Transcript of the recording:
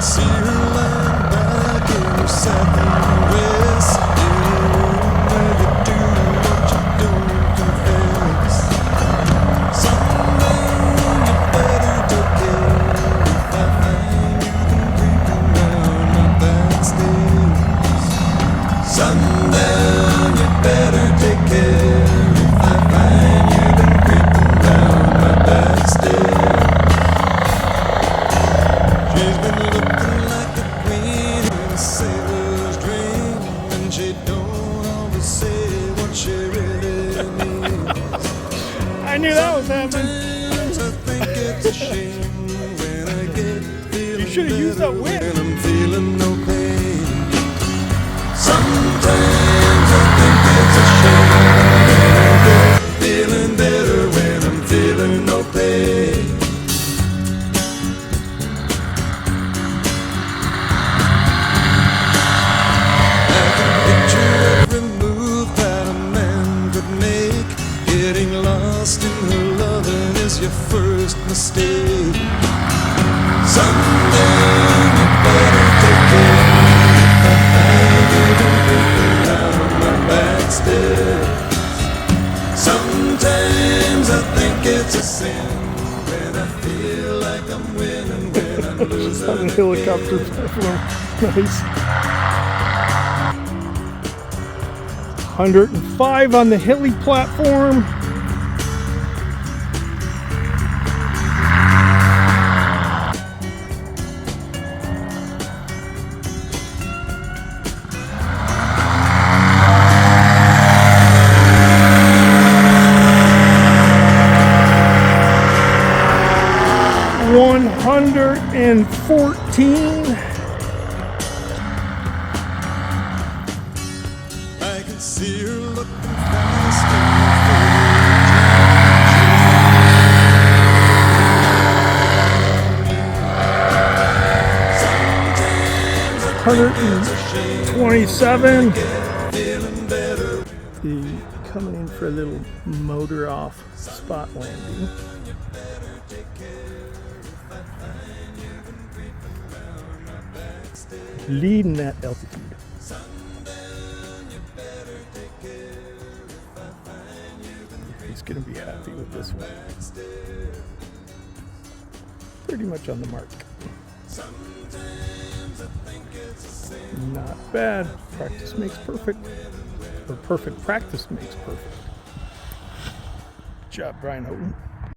see her lying back in her satin dress, in a room where you do what you don't confess. Sundown, you better take care if I find you been creeping round my back stairs. Sundown, you better take care if I find you been creeping round my back stairs. She's been looking like a queen in a sailor's dream, and she don't always say what she really means. I knew that was happening. Sometimes I think it's a shame when I get feeling You should have used that better whip. when I'm feeling no pain. Sometimes I think it's a shame when I get feeling better when I'm feeling no pain. Picture every move that a man could make. Getting lost in her loving is your first mistake. Sundown, you better take care if I find you been creeping down my back stairs. Sometimes I think it's a sin when I feel like I'm winning, when I'm losing On the helicopter platform. Nice. 105 on the hilly platform. $114. I can see her looking fast in the 127. feeling better. Coming in for a little motor off spot landing. Leading that altitude. He's going to be happy with this one. Pretty much on the mark. Not bad. Practice makes perfect. Or perfect practice makes perfect. Good job, Brian Hoatlin.